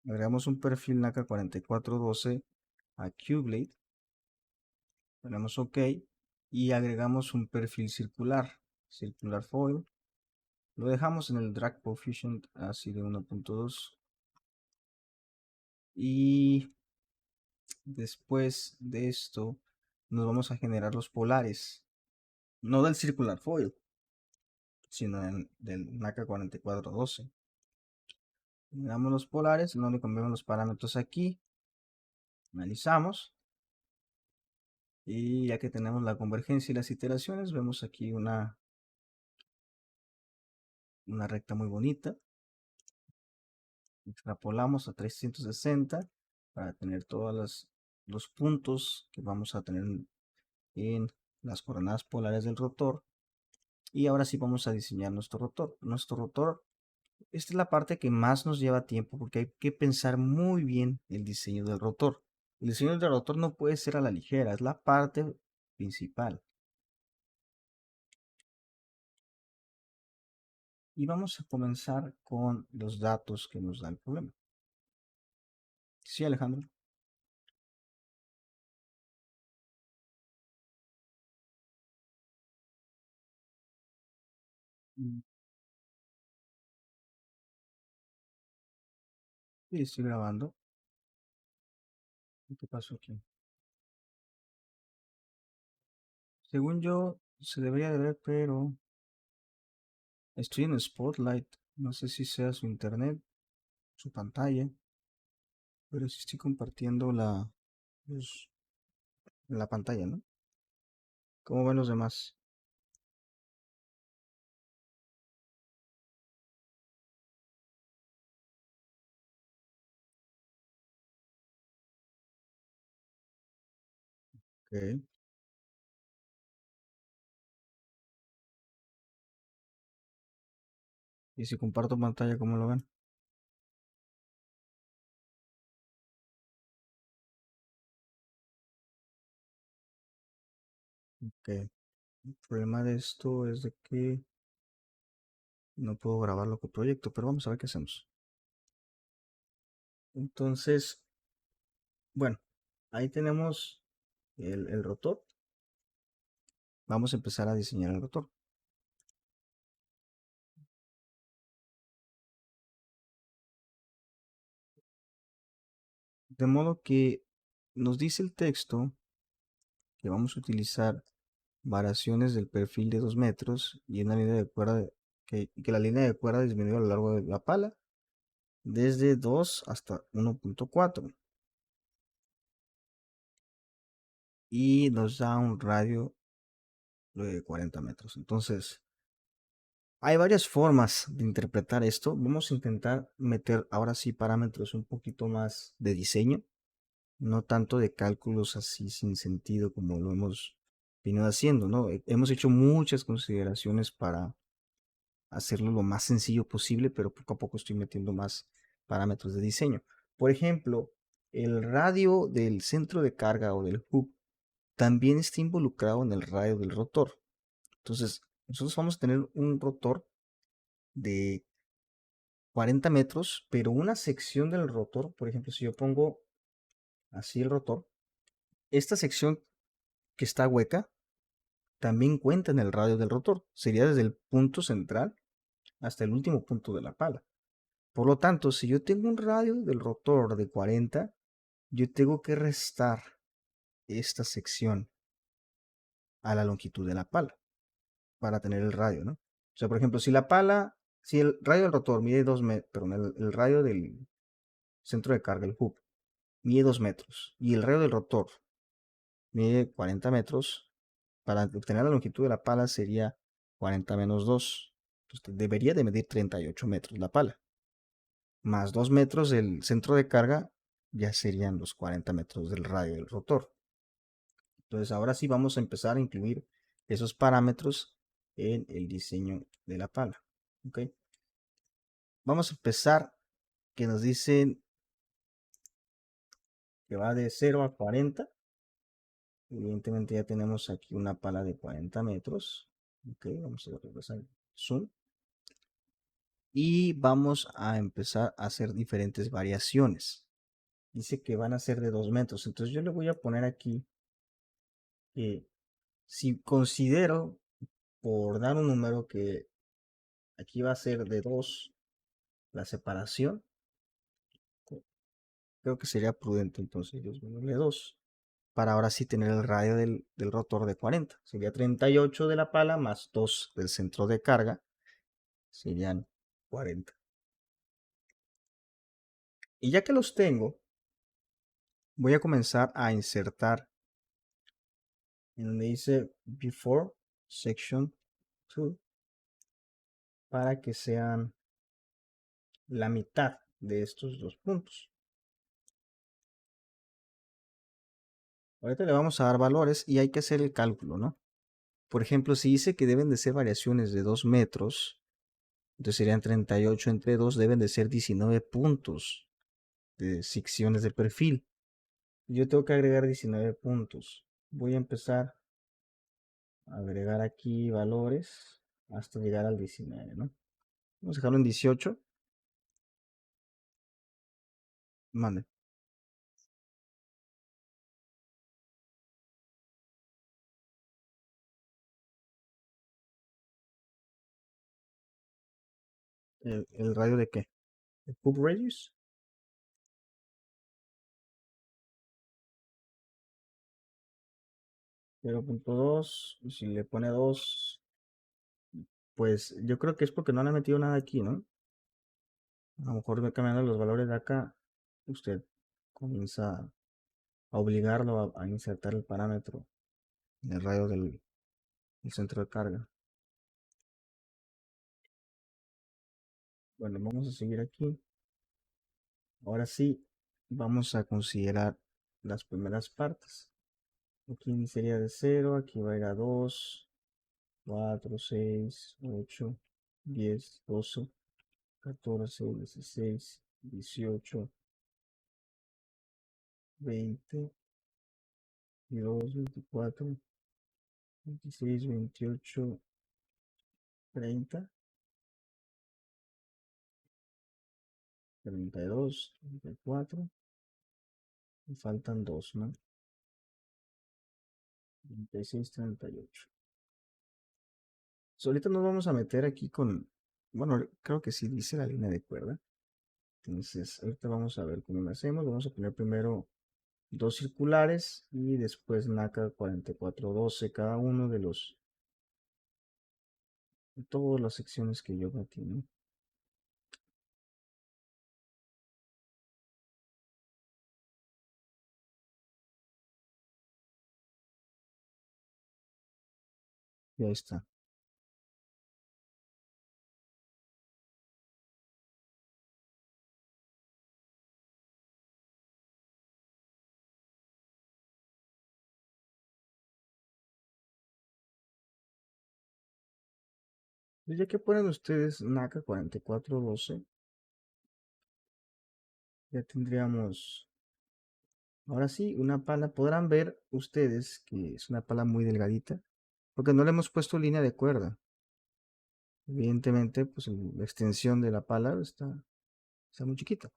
Agregamos un perfil NACA 4412 a QBlade. Ponemos OK y agregamos un perfil circular foil. Lo dejamos en el drag coefficient así de 1.2. Y después de esto nos vamos a generar los polares. No del circular foil, sino del NACA 4412. Generamos los polares, donde cambiamos los parámetros aquí. Analizamos. Y ya que tenemos la convergencia y las iteraciones, vemos aquí una recta muy bonita. Extrapolamos a 360 para tener todos los puntos que vamos a tener en las coordenadas polares del rotor. Y ahora sí vamos a diseñar nuestro rotor. Esta es la parte que más nos lleva tiempo porque hay que pensar muy bien el diseño del rotor. El diseño del rotor no puede ser a la ligera, es la parte principal. Y vamos a comenzar con los datos que nos da el problema. Sí, Alejandro. Mm, Sí, estoy grabando. ¿Qué pasó aquí? Según yo, se debería de ver, pero estoy en Spotlight. No sé si sea su internet, su pantalla, pero sí estoy compartiendo pues, la pantalla, ¿no? ¿Cómo ven los demás? Ok. Y si comparto pantalla, ¿cómo lo ven? Ok. El problema de esto es de que no puedo grabarlo con proyecto, pero vamos a ver qué hacemos. Entonces, bueno, ahí tenemos el rotor. Vamos a empezar a diseñar el rotor. De modo que nos dice el texto que vamos a utilizar variaciones del perfil de 2 metros y una línea de cuerda que la línea de cuerda disminuye a lo largo de la pala desde 2 hasta 1.4 y nos da un radio de 40 metros. Entonces, hay varias formas de interpretar esto. Vamos a intentar meter ahora sí parámetros un poquito más de diseño, no tanto de cálculos así sin sentido como lo hemos venido haciendo, ¿no? Hemos hecho muchas consideraciones para hacerlo lo más sencillo posible, pero poco a poco estoy metiendo más parámetros de diseño. Por ejemplo, el radio del centro de carga o del hub también está involucrado en el radio del rotor. Entonces, nosotros vamos a tener un rotor de 40 metros, pero una sección del rotor, por ejemplo, si yo pongo así el rotor, esta sección que está hueca también cuenta en el radio del rotor. Sería desde el punto central hasta el último punto de la pala. Por lo tanto, si yo tengo un radio del rotor de 40, yo tengo que restar esta sección a la longitud de la pala para tener el radio, ¿no? O sea, por ejemplo, si el radio del rotor mide 2 metros, perdón, el radio del centro de carga, el hub, mide 2 metros y el radio del rotor mide 40 metros, para obtener la longitud de la pala sería 40 menos 2. Entonces debería de medir 38 metros la pala. Más 2 metros del centro de carga, ya serían los 40 metros del radio del rotor. Entonces ahora sí vamos a empezar a incluir esos parámetros en el diseño de la pala. ¿Ok? Vamos a empezar que nos dicen que va de 0 a 40. Evidentemente ya tenemos aquí una pala de 40 metros. Ok, vamos a regresar zoom. y vamos a empezar a hacer diferentes variaciones. Dice que van a ser de 2 metros, entonces yo le voy a poner aquí que si considero, por dar un número, que aquí va a ser de 2 la separación, creo que sería prudente entonces disminuirle 2 para ahora sí tener el radio del rotor de 40. Sería 38 de la pala más 2 del centro de carga, serían 40. Y ya que los tengo, voy a comenzar a insertar en donde dice Before Section 2 para que sean la mitad de estos dos puntos. Ahorita le vamos a dar valores y hay que hacer el cálculo, ¿no? Por ejemplo, si dice que deben de ser variaciones de 2 metros, entonces serían 38 entre 2, deben de ser 19 puntos de secciones de perfil. Yo tengo que agregar 19 puntos. Voy a empezar a agregar aquí valores hasta llegar al 19, ¿no? Vamos a dejarlo en 18. Mande. ¿El radio de qué? ¿El pub radius? Cero punto dos. Y si le pone 2, pues yo creo que es porque no le ha metido nada aquí, ¿no? A lo mejor cambiando los valores de acá, usted comienza a obligarlo a insertar el parámetro en el radio del centro de carga. Bueno, vamos a seguir aquí. Ahora sí, vamos a considerar las primeras partes. Aquí sería de 0, aquí va a ir a 2, 4, 6, 8, 10, 12, 14, 16, 18, 20, 22, 24, 26, 28, 30, 32, 34. Me faltan 2, ¿no? 36, 38. So, ahorita nos vamos a meter aquí con, bueno, creo que sí dice la línea de cuerda. Entonces, ahorita vamos a ver cómo lo hacemos. Vamos a poner primero dos circulares y después NACA 4412 cada uno de todas las secciones que yo metí, ¿no? Y ahí está. Pues ya que ponen ustedes NACA 4412, ya tendríamos, ahora sí, una pala. Podrán ver ustedes que es una pala muy delgadita, porque no le hemos puesto línea de cuerda. Evidentemente, pues la extensión de la pala está muy chiquita.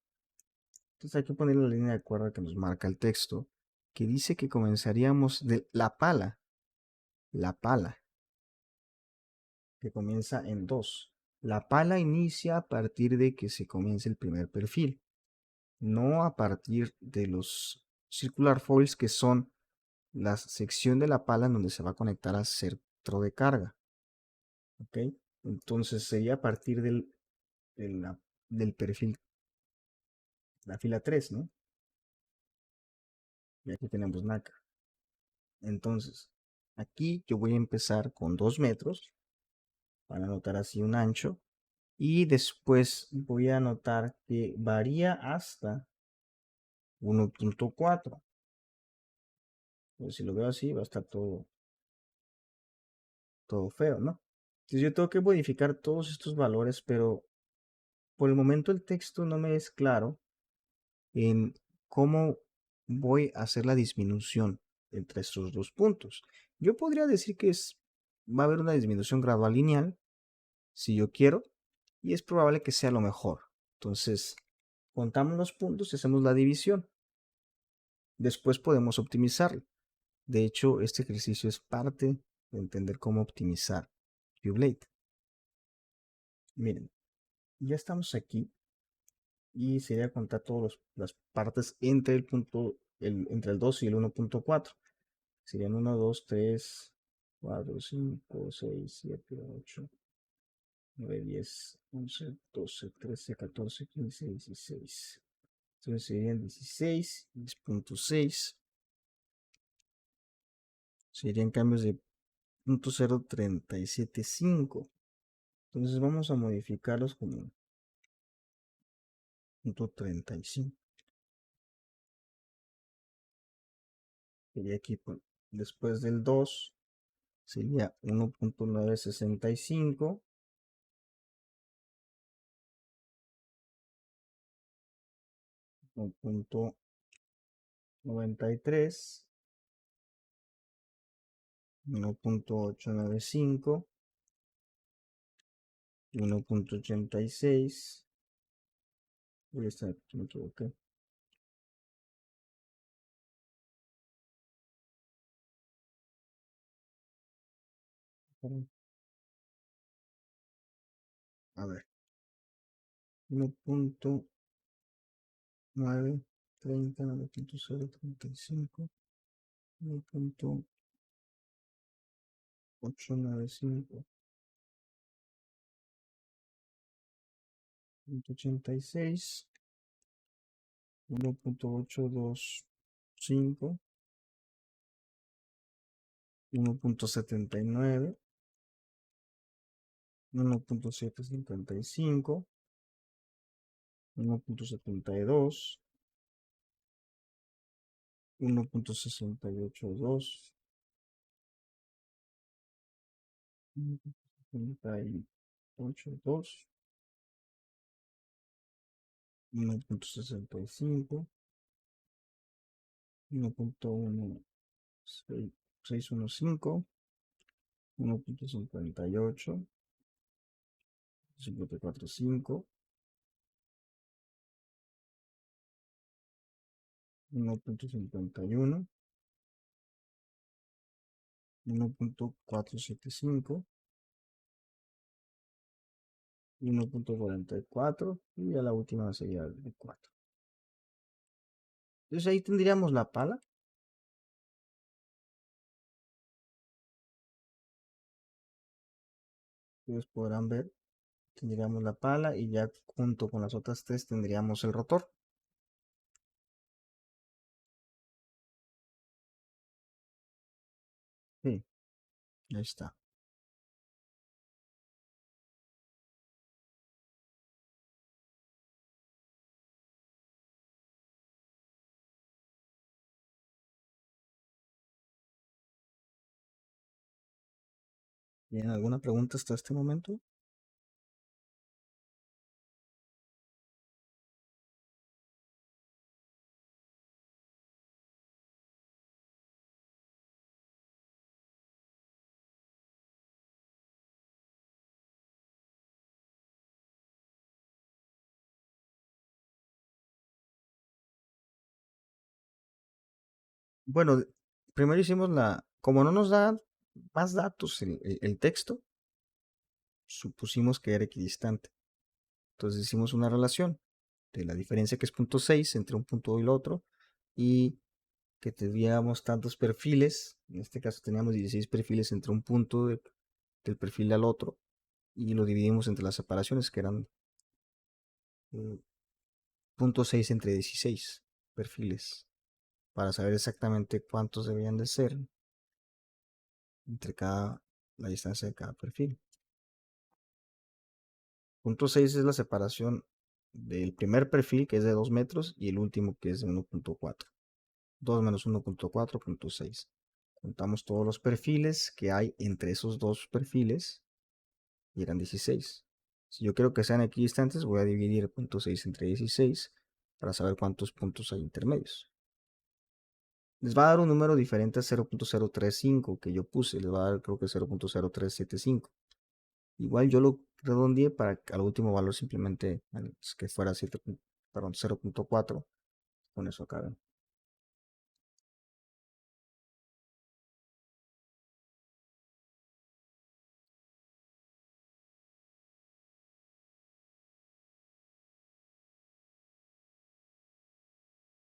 Entonces hay que poner la línea de cuerda que nos marca el texto, que dice que comenzaríamos de la pala, que comienza en 2. La pala inicia a partir de que se comience el primer perfil, no a partir de los circular foils, que son la sección de la pala en donde se va a conectar al centro de carga. ¿Ok? Entonces sería a partir del perfil, la fila 3, ¿no? Y aquí tenemos NACA. Entonces, aquí yo voy a empezar con 2 metros para anotar así un ancho. Y después voy a anotar que varía hasta 1.4. Pues si lo veo así, va a estar todo feo, ¿no? Entonces yo tengo que modificar todos estos valores, pero por el momento el texto no me es claro en cómo voy a hacer la disminución entre estos dos puntos. Yo podría decir que va a haber una disminución gradual lineal, si yo quiero, y es probable que sea lo mejor. Entonces, contamos los puntos y hacemos la división. Después podemos optimizarlo. De hecho, este ejercicio es parte de entender cómo optimizar QBlade. Miren, ya estamos aquí y sería contar todas las partes entre el punto, entre el 2 y el 1.4. Serían 1, 2, 3, 4, 5, 6, 7, 8, 9, 10, 11, 12, 13, 14, 15, 16. Entonces serían 16, 10.6. Serían cambios de 0.0375. Entonces vamos a modificarlos como 0.35. Sería aquí después del 2 sería 1.965, 1.93, 1.895, 1.86. Ahí está, me equivoqué. A ver, 1.930, 9.035, 1.895, 1.86, 1.825, 1.79, 1.755, 1.72, 1.682, 1.782, 1.65, 1.1615, 1.58, 545, 1.51, 1.475, 1.44 y a la última sería el 4. Entonces ahí tendríamos la pala. Ustedes podrán ver, tendríamos la pala y ya junto con las otras tres tendríamos el rotor. Sí, ahí está. ¿Tienen alguna pregunta hasta este momento? Bueno, primero hicimos como no nos da más datos el texto, supusimos que era equidistante. Entonces hicimos una relación de la diferencia que es 0.6 entre un punto y el otro y que tuviéramos tantos perfiles, en este caso teníamos 16 perfiles entre un punto del perfil al otro y lo dividimos entre las separaciones que eran 0.6 entre 16 perfiles para saber exactamente cuántos debían de ser entre la distancia de cada perfil. 0.6 es la separación del primer perfil que es de 2 metros y el último que es de 1.4. 2 menos 1.4, 0.6. Contamos todos los perfiles que hay entre esos dos perfiles y eran 16. Si yo quiero que sean equidistantes, voy a dividir 0.6 entre 16 para saber cuántos puntos hay intermedios. Les va a dar un número diferente a 0.035 que yo puse, les va a dar creo que 0.0375. Igual yo lo redondeé para que al último valor simplemente que fuera 7, perdón, 0.4. Con eso acaben.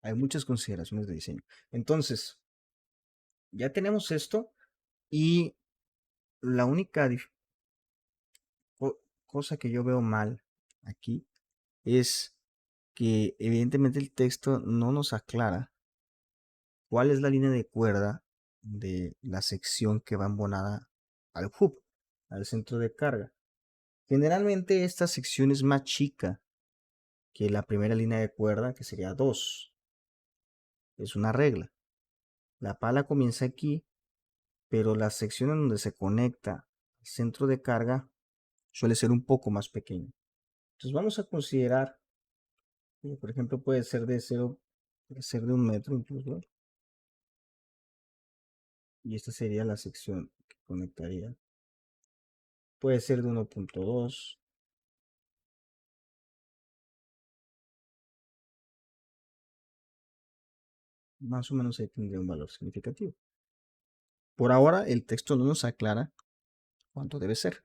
Hay muchas consideraciones de diseño. Entonces, ya tenemos esto y la única cosa que yo veo mal aquí es que evidentemente el texto no nos aclara cuál es la línea de cuerda de la sección que va embonada al hub, al centro de carga. Generalmente esta sección es más chica que la primera línea de cuerda, que sería 2. Es una regla. La pala comienza aquí, pero la sección en donde se conecta al centro de carga suele ser un poco más pequeña. Entonces vamos a considerar que, por ejemplo, puede ser de 0, puede ser de 1 metro incluso, y esta sería la sección que conectaría. Puede ser de 1.2, más o menos ahí tendría un valor significativo. Por ahora el texto no nos aclara cuánto debe ser.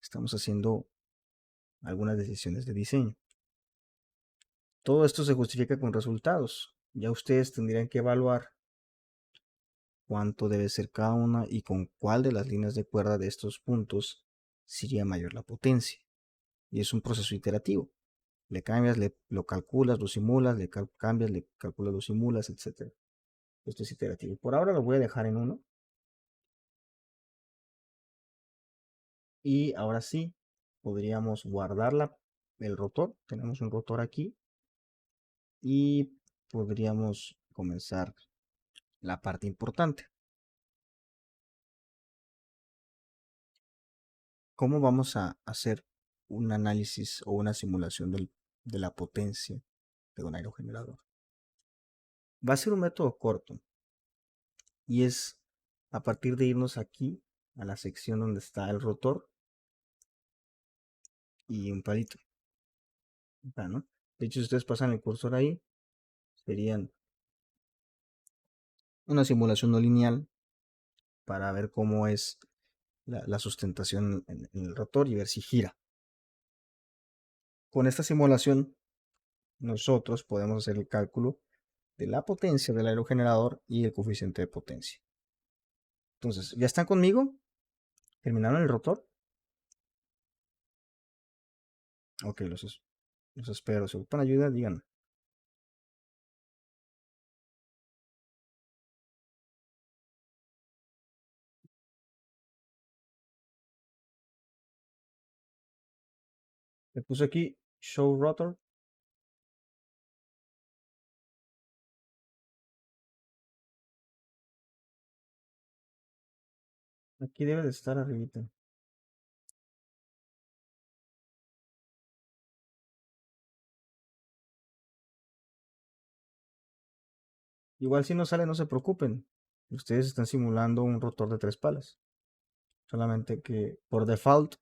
Estamos haciendo algunas decisiones de diseño. Todo esto se justifica con resultados. Ya ustedes tendrían que evaluar cuánto debe ser cada una y con cuál de las líneas de cuerda de estos puntos sería mayor la potencia. Y es un proceso iterativo. Le cambias, lo calculas, lo simulas, cambias, le calculas, lo simulas, etc. Esto es iterativo. Por ahora lo voy a dejar en 1. Y ahora sí, podríamos guardar el rotor. Tenemos un rotor aquí. Y podríamos comenzar la parte importante. ¿Cómo vamos a hacer un análisis o una simulación de la potencia de un aerogenerador? Va a ser un método corto y es a partir de irnos aquí a la sección donde está el rotor y un palito. ¿No? De hecho, si ustedes pasan el cursor ahí, serían una simulación no lineal para ver cómo es la sustentación en el rotor y ver si gira. Con esta simulación, nosotros podemos hacer el cálculo de la potencia del aerogenerador y el coeficiente de potencia. Entonces, ¿ya están conmigo? ¿Terminaron el rotor? Ok, los espero. Si ocupan ayuda, digan. Le puse aquí Show Rotor. Aquí debe de estar arribita. Igual si no sale, no se preocupen. Ustedes están simulando un rotor de 3 palas. Solamente que por default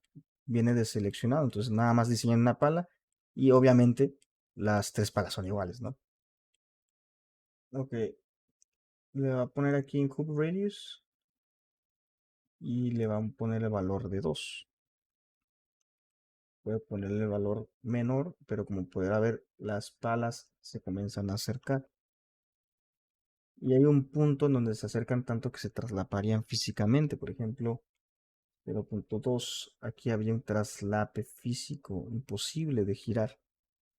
viene deseleccionado. Entonces nada más diseñan una pala. Y obviamente las 3 palas son iguales, ¿no? Ok. Le va a poner aquí en Hub Radius. Y le van a poner el valor de 2. Voy a ponerle el valor menor, pero como podrá ver, las palas se comienzan a acercar. Y hay un punto en donde se acercan tanto que se traslaparían físicamente. Por ejemplo, 0.2, aquí había un traslape físico imposible de girar.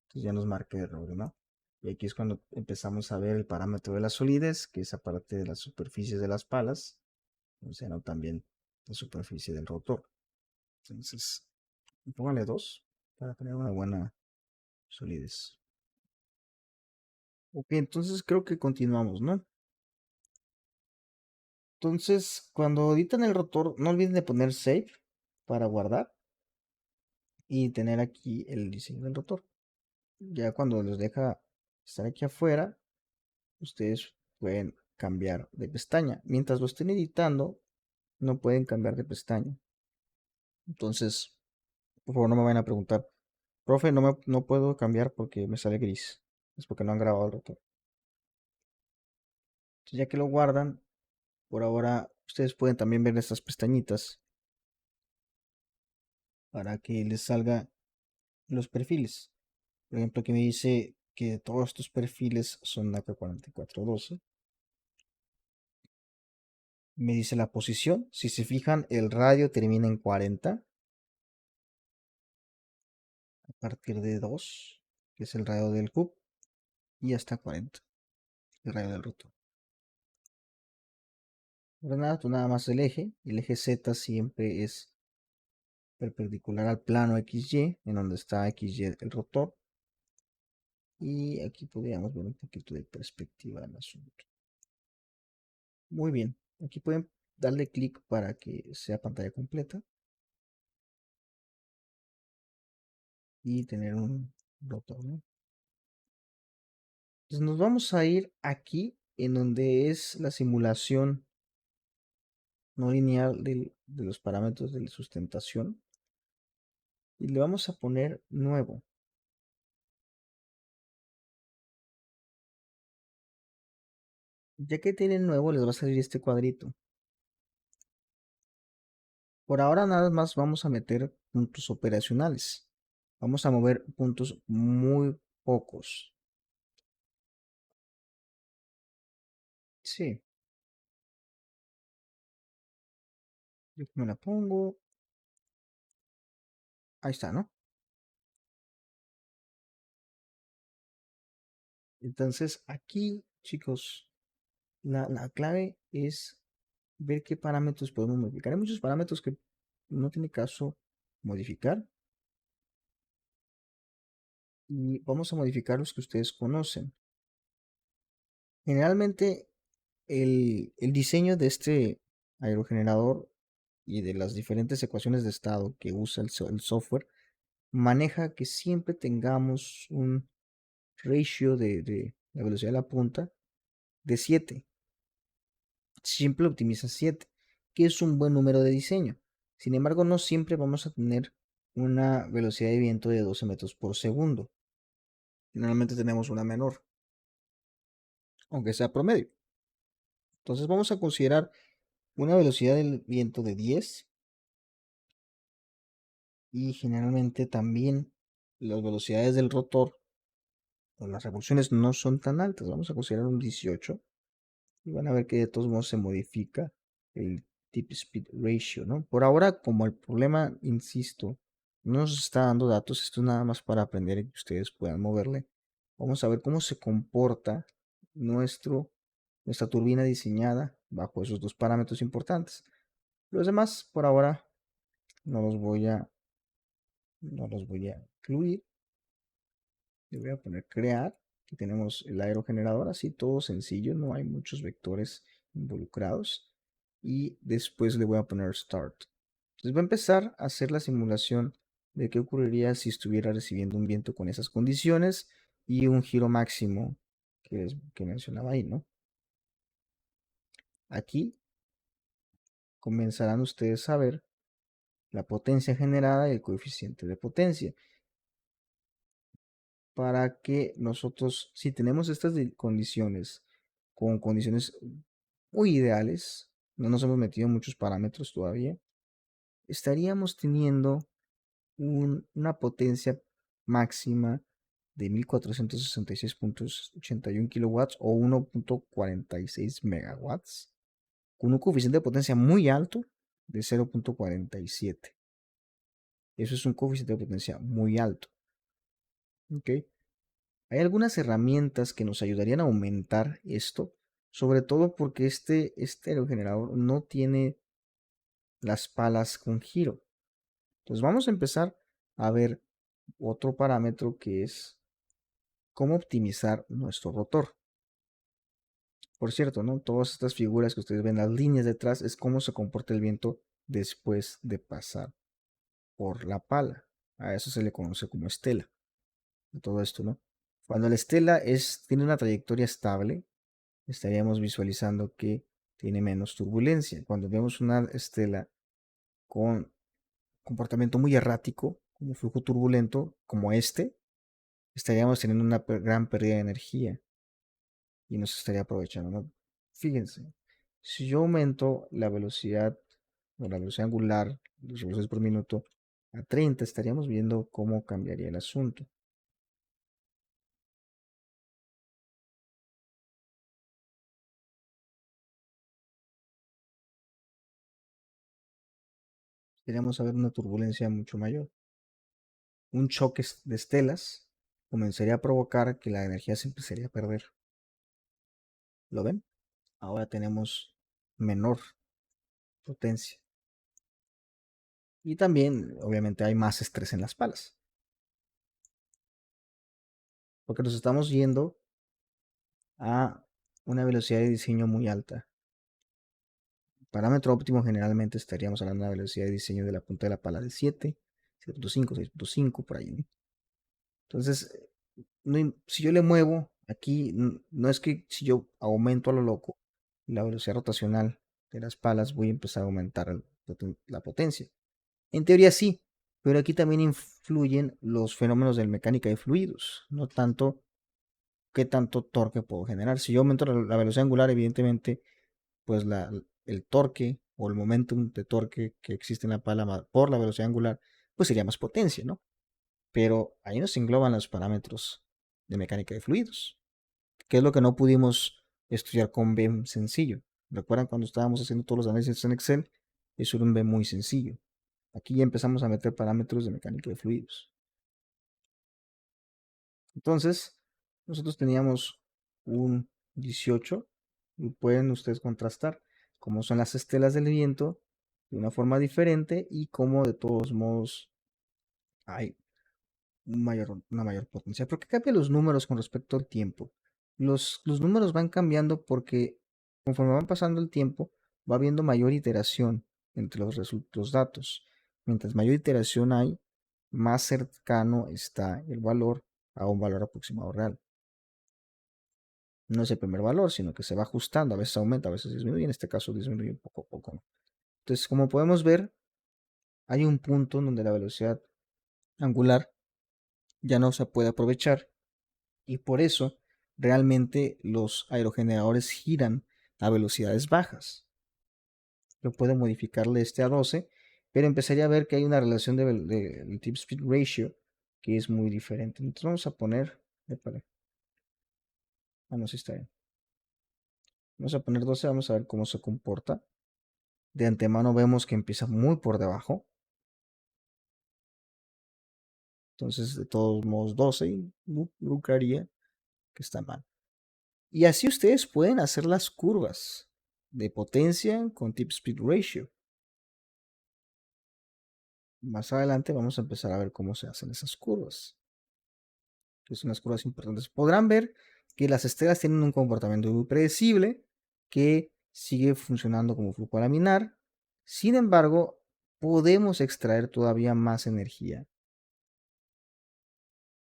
Entonces ya nos marca error, ¿no? Y aquí es cuando empezamos a ver el parámetro de la solidez, que es aparte de las superficies de las palas, o sea, no también la superficie del rotor. Entonces, póngale 2 para tener una buena solidez. Ok, entonces creo que continuamos, ¿no? Entonces, cuando editan el rotor, no olviden de poner save para guardar y tener aquí el diseño del rotor. Ya cuando los deja estar aquí afuera, ustedes pueden cambiar de pestaña. Mientras lo estén editando, no pueden cambiar de pestaña. Entonces, Por favor, no me vayan a preguntar, profe, no puedo cambiar porque me sale gris. Es porque no han grabado el rotor. Entonces, ya que lo guardan, por ahora ustedes pueden también ver estas pestañitas para que les salga los perfiles. Por ejemplo, aquí me dice que todos estos perfiles son AK-4412. Me dice la posición. Si se fijan, el radio termina en 40 a partir de 2, que es el radio del hub, y hasta 40, el radio del rotor. Pero nada, pues nada más el eje Z siempre es perpendicular al plano XY, en donde está XY el rotor. Y aquí podríamos ver un poquito de perspectiva del asunto. Muy bien, aquí pueden darle clic para que sea pantalla completa y tener un rotor, ¿no? Entonces nos vamos a ir aquí en donde es la simulación no lineal de los parámetros de la sustentación y le vamos a poner nuevo. Ya que tienen nuevo les va a salir este cuadrito. Por ahora nada más vamos a meter puntos operacionales. Vamos a mover puntos muy pocos. Sí, yo me la pongo. Ahí está, ¿no? Entonces aquí, chicos, la clave es ver qué parámetros podemos modificar. Hay muchos parámetros que no tiene caso modificar. Y vamos a modificar los que ustedes conocen. Generalmente el diseño de este aerogenerador y de las diferentes ecuaciones de estado que usa el software maneja que siempre tengamos un ratio de la velocidad de la punta de 7. Siempre optimiza 7, que es un buen número de diseño. Sin embargo, no siempre vamos a tener una velocidad de viento de 12 metros por segundo. Generalmente tenemos una menor, aunque sea promedio. Entonces vamos a considerar una velocidad del viento de 10 y generalmente también las velocidades del rotor o las revoluciones no son tan altas. Vamos a considerar un 18 y van a ver que de todos modos se modifica el tip speed ratio, ¿no? Por ahora, como el problema, insisto, no nos está dando datos, esto es nada más para aprender y que ustedes puedan moverle. Vamos a ver cómo se comporta nuestra turbina diseñada bajo esos dos parámetros importantes. Los demás, por ahora, no los voy a, no los voy a incluir. Le voy a poner crear. Aquí tenemos el aerogenerador, así todo sencillo, no hay muchos vectores involucrados. Y después le voy a poner start. Entonces va a empezar a hacer la simulación de qué ocurriría si estuviera recibiendo un viento con esas condiciones y un giro máximo que mencionaba ahí, ¿no? Aquí comenzarán ustedes a ver la potencia generada y el coeficiente de potencia. Para que nosotros, si tenemos estas condiciones, con condiciones muy ideales, no nos hemos metido en muchos parámetros todavía, estaríamos teniendo una potencia máxima de 1466.81 kilowatts o 1.46 megawatts, con un coeficiente de potencia muy alto de 0.47. Eso es un coeficiente de potencia muy alto. ¿Ok? Hay algunas herramientas que nos ayudarían a aumentar esto, sobre todo porque este aerogenerador no tiene las palas con giro. Entonces vamos a empezar a ver otro parámetro que es cómo optimizar nuestro rotor. Por cierto, ¿no? Todas estas figuras que ustedes ven, las líneas detrás, es cómo se comporta el viento después de pasar por la pala. A eso se le conoce como estela. Todo esto, ¿no? Cuando la estela tiene una trayectoria estable, estaríamos visualizando que tiene menos turbulencia. Cuando vemos una estela con comportamiento muy errático, un flujo turbulento como este, estaríamos teniendo una gran pérdida de energía y no se estaría aprovechando, ¿no? Fíjense, si yo aumento la velocidad o la velocidad angular, los revoluciones por minuto, a 30, estaríamos viendo cómo cambiaría el asunto. Estaríamos a ver una turbulencia mucho mayor. Un choque de estelas comenzaría a provocar que la energía se empezaría a perder. ¿Lo ven? Ahora tenemos menor potencia. Y también, obviamente, hay más estrés en las palas. Porque nos estamos yendo a una velocidad de diseño muy alta. Parámetro óptimo generalmente estaríamos hablando de una velocidad de diseño de la punta de la pala de 7, 7.5, 6.5, por ahí, ¿no? Entonces, si yo le muevo aquí, no es que si yo aumento a lo loco la velocidad rotacional de las palas, voy a empezar a aumentar la potencia. En teoría sí, pero aquí también influyen los fenómenos de mecánica de fluidos, no tanto qué tanto torque puedo generar. Si yo aumento la velocidad angular, evidentemente, pues el torque o el momentum de torque que existe en la pala por la velocidad angular, pues sería más potencia, ¿no? Pero ahí nos engloban los parámetros de mecánica de fluidos, que es lo que no pudimos estudiar con BEM sencillo. ¿Recuerdan cuando estábamos haciendo todos los análisis en Excel? Eso era un BEM muy sencillo. Aquí ya empezamos a meter parámetros de mecánica de fluidos. Entonces, nosotros teníamos un 18 y pueden ustedes contrastar cómo son las estelas del viento de una forma diferente y cómo de todos modos hay una mayor potencia. ¿Por qué cambian los números con respecto al tiempo? Los números van cambiando porque conforme van pasando el tiempo, va habiendo mayor iteración entre los datos. Mientras mayor iteración hay, más cercano está el valor a un valor aproximado real. No es el primer valor, sino que se va ajustando, a veces aumenta, a veces disminuye, en este caso disminuye poco a poco, ¿no? Entonces, como podemos ver, hay un punto en donde la velocidad angular ya no se puede aprovechar y por eso realmente los aerogeneradores giran a velocidades bajas. Yo puedo modificarle este a 12, pero empezaría a ver que hay una relación de tip speed ratio que es muy diferente. Entonces vamos a poner, vamos, está bien. Vamos a poner 12, vamos a ver cómo se comporta. De antemano vemos que empieza muy por debajo. Entonces, de todos modos, 12 y buscaría que está mal. Y así ustedes pueden hacer las curvas de potencia con tip speed ratio. Más adelante vamos a empezar a ver cómo se hacen esas curvas, que son las curvas importantes. Podrán ver que las estelas tienen un comportamiento muy predecible que sigue funcionando como flujo laminar. Sin embargo, podemos extraer todavía más energía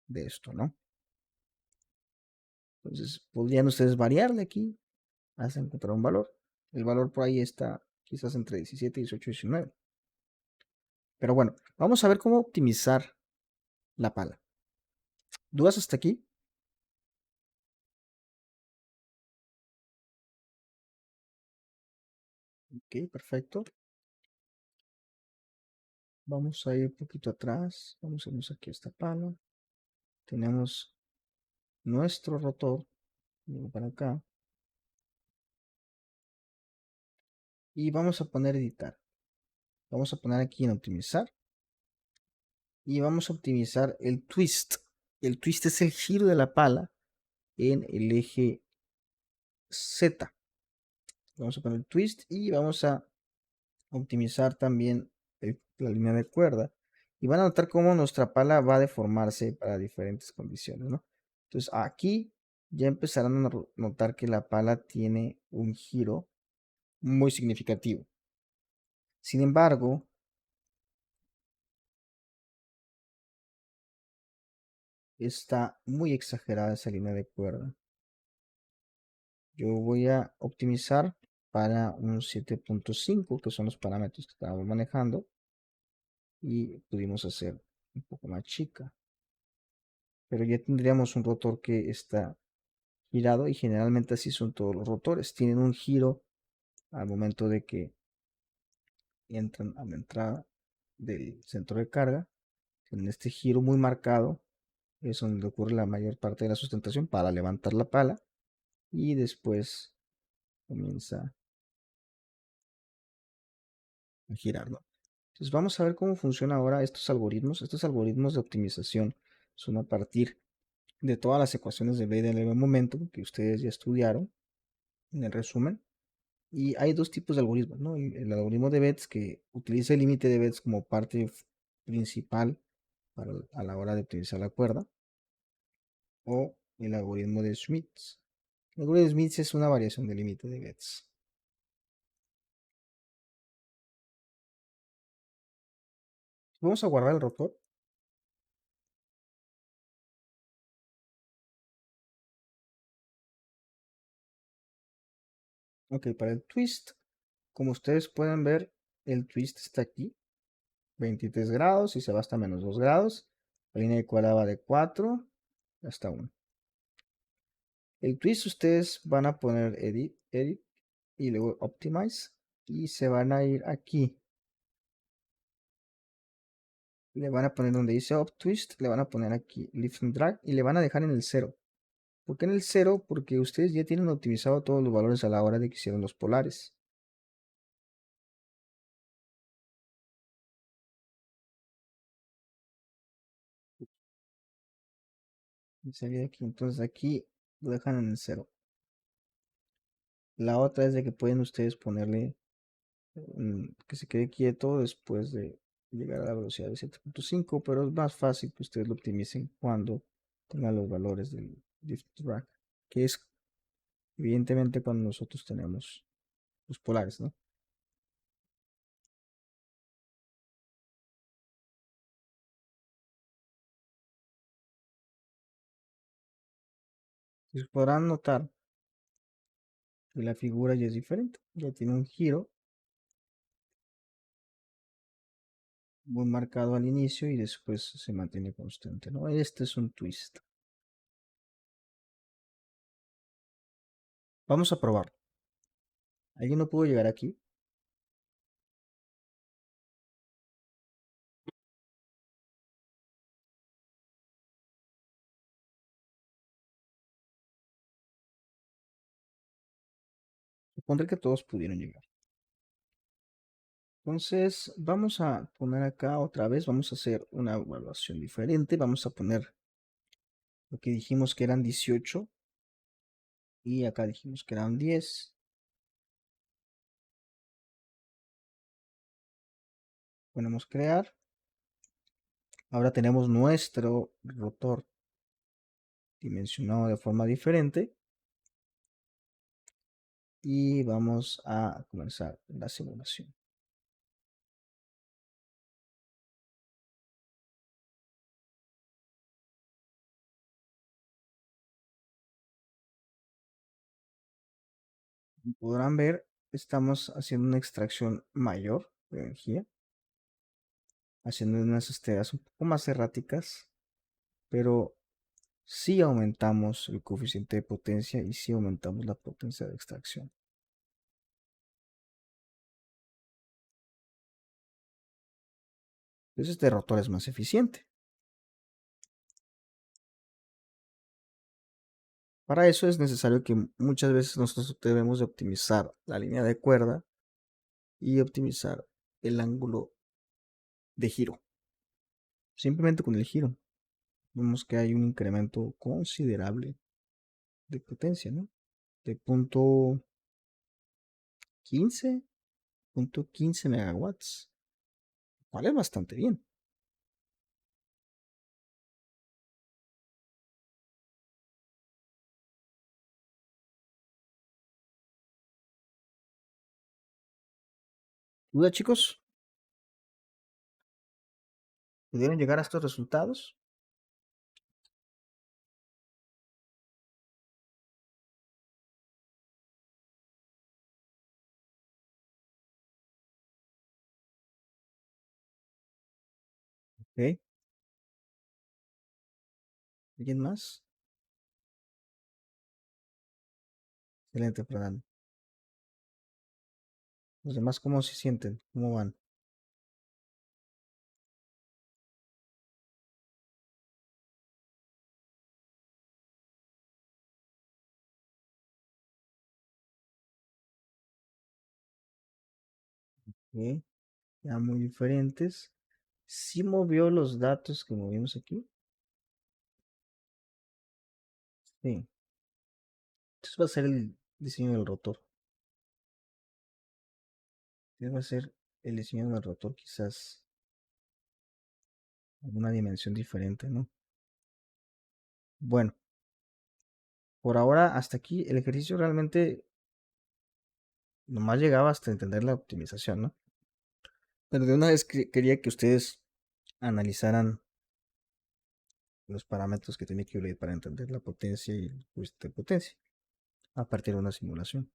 de esto, ¿no? Entonces, podrían ustedes variarle aquí hasta encontrar un valor. El valor por ahí está quizás entre 17, 18 y 19. Pero bueno, vamos a ver cómo optimizar la pala. ¿Dudas hasta aquí? Ok, perfecto. Vamos a ir un poquito atrás. Vamos a irnos aquí a esta pala. Tenemos nuestro rotor. Para acá. Y vamos a poner editar. Vamos a poner aquí en optimizar. Y vamos a optimizar el twist. El twist es el giro de la pala en el eje Z. Vamos a poner twist y vamos a optimizar también la línea de cuerda. Y van a notar cómo nuestra pala va a deformarse para diferentes condiciones, ¿no? Entonces aquí ya empezarán a notar que la pala tiene un giro muy significativo. Sin embargo, está muy exagerada esa línea de cuerda. Yo voy a optimizar para un 7.5, que son los parámetros que estábamos manejando, y pudimos hacer un poco más chica, pero ya tendríamos un rotor que está girado y generalmente así son todos los rotores. Tienen un giro al momento de que entran a la entrada del centro de carga. En este giro muy marcado es donde ocurre la mayor parte de la sustentación para levantar la pala y después comienza a girar, ¿no? Entonces vamos a ver cómo funcionan ahora estos algoritmos. Estos algoritmos de optimización son a partir de todas las ecuaciones de Blade en el momento que ustedes ya estudiaron en el resumen. Y hay dos tipos de algoritmos, ¿no? El algoritmo de Betz que utiliza el límite de Betz como parte principal a la hora de utilizar la cuerda, o el algoritmo de Schmidt. El algoritmo de Schmidt es una variación del límite de Betz. Vamos a guardar el rotor. Ok, para el twist, como ustedes pueden ver, el twist está aquí, 23 grados y se va hasta menos 2 grados. La línea de cuadrada va de 4 hasta 1. El twist ustedes van a poner edit, edit y luego optimize y se van a ir aquí. Le van a poner donde dice up twist, le van a poner aquí lift and drag y le van a dejar en el 0. ¿Por qué en el 0? Porque ustedes ya tienen optimizado todos los valores a la hora de que hicieron los polares. Y salí de aquí, entonces aquí lo dejan en el 0. La otra es de que pueden ustedes ponerle que se quede quieto después de llegar a la velocidad de 7.5, pero es más fácil que ustedes lo optimicen cuando tengan los valores del drift drag, que es evidentemente cuando nosotros tenemos los polares, ¿no? Entonces podrán notar que la figura ya es diferente, ya tiene un giro muy marcado al inicio y después se mantiene constante, ¿no? Este es un twist. Vamos a probar. ¿Alguien no pudo llegar aquí? Supondré que todos pudieron llegar. Entonces, vamos a poner acá otra vez, vamos a hacer una evaluación diferente. Vamos a poner lo que dijimos que eran 18 y acá dijimos que eran 10. Ponemos crear. Ahora tenemos nuestro rotor dimensionado de forma diferente y vamos a comenzar la simulación. Como podrán ver, estamos haciendo una extracción mayor de energía, haciendo unas esteras un poco más erráticas, pero sí aumentamos el coeficiente de potencia y sí aumentamos la potencia de extracción. Entonces este rotor es más eficiente. Para eso es necesario que muchas veces nosotros debemos de optimizar la línea de cuerda y optimizar el ángulo de giro. Simplemente con el giro vemos que hay un incremento considerable de potencia, ¿no? De punto 15, punto 15 megawatts, cual es bastante bien. ¿Duda, chicos? ¿Pudieron llegar a estos resultados? ¿Ok? ¿Alguien más? Excelente, Fernando. Los demás, ¿cómo se sienten? ¿Cómo van? ¿Ok? Ya muy diferentes. Sí movió los datos que movimos aquí. Sí. Entonces va a ser el diseño del rotor. Entonces va a ser el diseño del rotor, quizás alguna dimensión diferente, ¿no? Bueno, por ahora hasta aquí el ejercicio realmente nomás llegaba hasta entender la optimización, ¿no? Pero de una vez quería que ustedes analizaran los parámetros que tiene QLED para entender la potencia y el ajuste de potencia a partir de una simulación.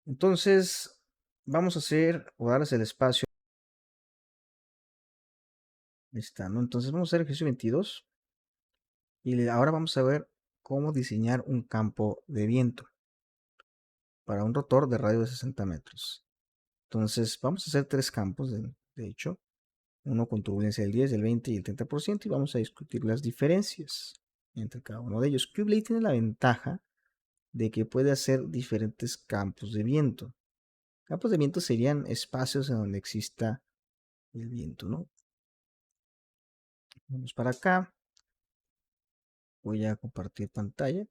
Entonces, vamos a hacer o darles el espacio. Ahí está, ¿no? Entonces vamos a hacer ejercicio 22 y ahora vamos a ver cómo diseñar un campo de viento para un rotor de radio de 60 metros. Entonces, vamos a hacer tres campos, de hecho, uno con turbulencia del 10, del 20 y el 30%, y vamos a discutir las diferencias entre cada uno de ellos. QBlade tiene la ventaja de que puede hacer diferentes campos de viento. Campos de viento serían espacios en donde exista el viento, ¿no? Vamos para acá. Voy a compartir pantalla.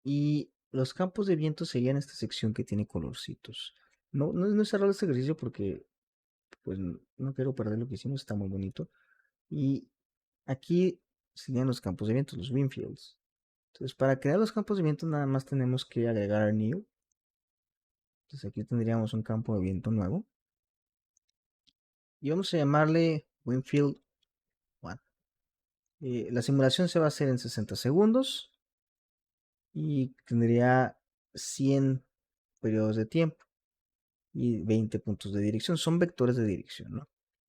Y los campos de viento serían esta sección que tiene colorcitos. No he cerrado este ejercicio porque pues no quiero perder lo que hicimos, está muy bonito. Y aquí serían los campos de viento, los Winfields. Entonces, para crear los campos de viento nada más tenemos que agregar new. Entonces aquí tendríamos un campo de viento nuevo. Y vamos a llamarle Winfield 1. La simulación se va a hacer en 60 segundos y tendría 100 periodos de tiempo y 20 puntos de dirección. Son vectores de dirección, ¿no?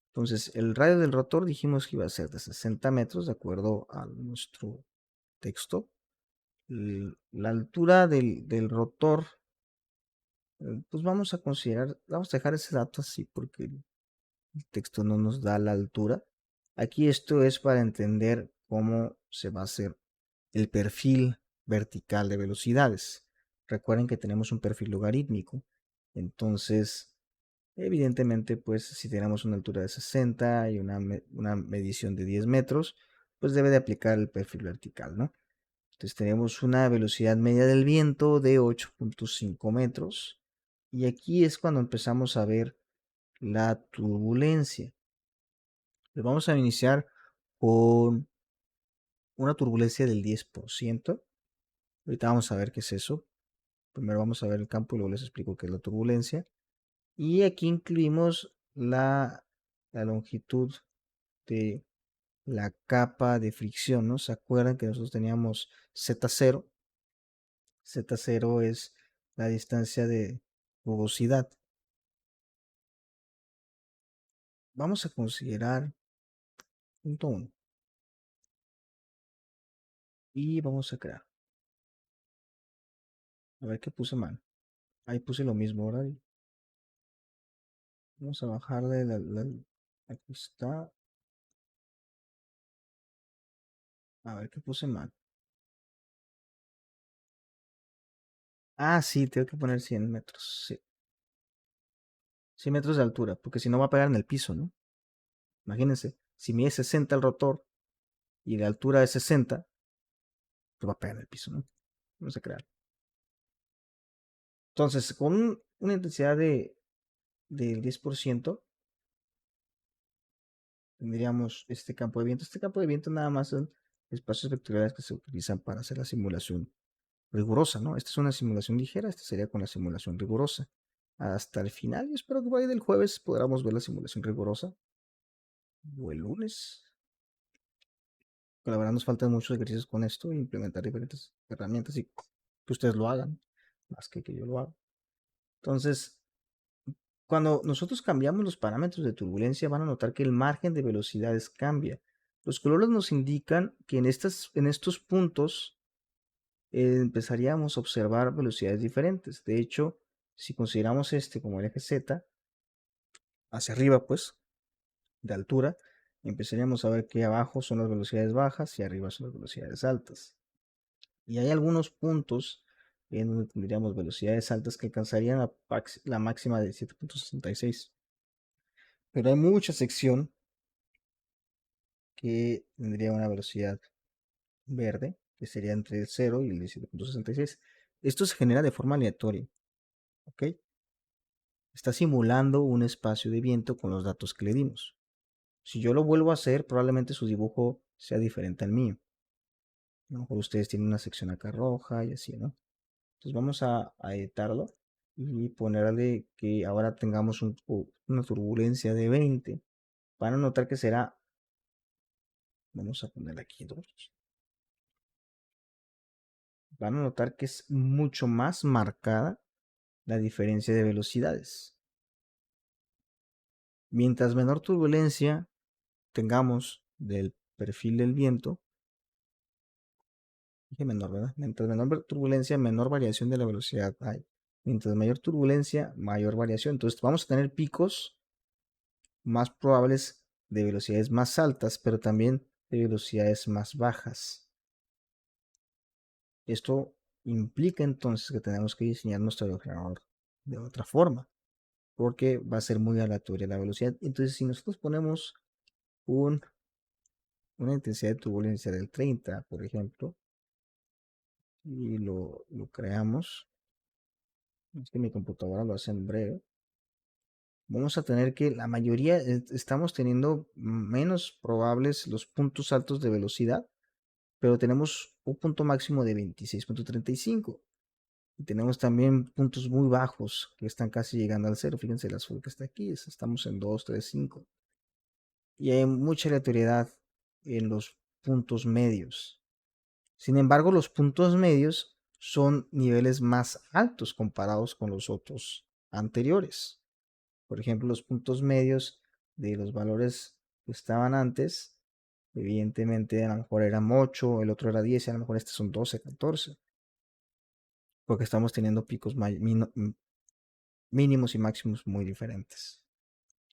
Entonces, el radio del rotor dijimos que iba a ser de 60 metros, de acuerdo a nuestro texto. La altura del rotor, pues vamos a considerar, vamos a dejar ese dato así porque el texto no nos da la altura. Aquí esto es para entender cómo se va a hacer el perfil vertical de velocidades. Recuerden que tenemos un perfil logarítmico. Entonces, evidentemente, pues si tenemos una altura de 60 y una medición de 10 metros, pues debe de aplicar el perfil vertical, ¿no? Entonces tenemos una velocidad media del viento de 8.5 metros. Y aquí es cuando empezamos a ver la turbulencia. Pues vamos a iniciar con una turbulencia del 10%. Ahorita vamos a ver qué es eso. Primero vamos a ver el campo y luego les explico qué es la turbulencia. Y aquí incluimos la longitud de la capa de fricción, ¿no? ¿Se acuerdan que nosotros teníamos Z0? Z0 es la distancia de rugosidad. Vamos a considerar punto 1 y vamos a crear. A ver qué puse mal. Ahí puse lo mismo, ahora. Vamos a bajarle aquí está. A ver qué puse mal. Ah, sí, tengo que poner 100 metros. Sí, 100 metros de altura, porque si no va a pegar en el piso, ¿no? Imagínense, si mide 60 el rotor y la altura es 60, pues va a pegar en el piso, ¿no? Vamos a crear. Entonces, con una intensidad del 10%, tendríamos este campo de viento. Este campo de viento nada más son espacios vectoriales que se utilizan para hacer la simulación rigurosa, ¿no? Esta es una simulación ligera, esta sería con la simulación rigurosa. Hasta el final, yo espero que por ahí del jueves podamos ver la simulación rigurosa. O el lunes. Pero la verdad nos faltan muchos ejercicios con esto e implementar diferentes herramientas y que ustedes lo hagan, más que yo lo haga. Entonces, Cuando nosotros cambiamos los parámetros de turbulencia, van a notar que el margen de velocidades cambia. Los colores nos indican que en estos puntos empezaríamos a observar velocidades diferentes. De hecho, si consideramos este como el eje Z, hacia arriba, pues, de altura, empezaríamos a ver que abajo son las velocidades bajas y arriba son las velocidades altas. Y hay algunos puntos en donde tendríamos velocidades altas que alcanzarían la máxima de 7.66. Pero hay mucha sección que tendría una velocidad verde, que sería entre el 0 y el 17.66. Esto se genera de forma aleatoria, ¿ok? Está simulando un espacio de viento con los datos que le dimos. Si yo lo vuelvo a hacer, probablemente su dibujo sea diferente al mío. A lo mejor ustedes tienen una sección acá roja y así, ¿no? Entonces vamos a editarlo y ponerle que ahora tengamos una turbulencia de 20. Van a notar que será, vamos a poner aquí 2. Van a notar que es mucho más marcada la diferencia de velocidades. Mientras menor turbulencia tengamos del perfil del viento, dije menor, ¿verdad? Mientras menor turbulencia, menor variación de la velocidad hay. Mientras mayor turbulencia, mayor variación. Entonces vamos a tener picos más probables de velocidades más altas, pero también de velocidades más bajas. Esto implica entonces que tenemos que diseñar nuestro aerogenerador de otra forma, porque va a ser muy aleatoria la velocidad. Entonces, si nosotros ponemos una intensidad de turbulencia del 30, por ejemplo, y lo creamos, es que mi computadora lo hace en breve, vamos a tener que la mayoría estamos teniendo menos probables los puntos altos de velocidad, pero tenemos un punto máximo de 26.35 y tenemos también puntos muy bajos que están casi llegando al cero. Fíjense el azul que está aquí, estamos en 2, 3, 5 y hay mucha aleatoriedad en los puntos medios. Sin embargo, los puntos medios son niveles más altos comparados con los otros anteriores. Por ejemplo, los puntos medios de los valores que estaban antes, evidentemente a lo mejor eran 8, el otro era 10 y a lo mejor estos son 12, 14, porque estamos teniendo picos mínimos y máximos muy diferentes.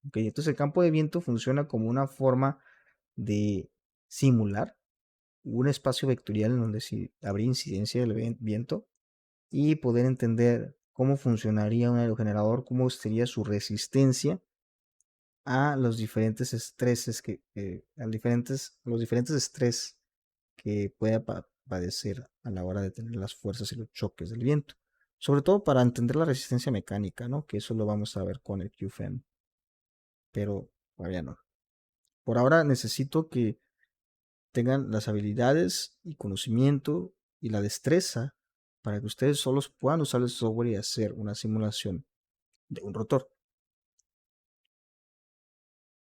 Okay, entonces el campo de viento funciona como una forma de simular un espacio vectorial en donde sí habría incidencia del viento y poder entender cómo funcionaría un aerogenerador, cómo sería su resistencia a los diferentes estreses los diferentes estrés que pueda padecer a la hora de tener las fuerzas y los choques del viento. Sobre todo para entender la resistencia mecánica, ¿no? Que eso lo vamos a ver con el QFEM. Pero todavía no. Por ahora necesito que tengan las habilidades y conocimiento y la destreza para que ustedes solos puedan usar el software y hacer una simulación de un rotor.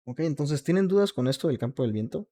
Ok, entonces, ¿tienen dudas con esto del campo del viento?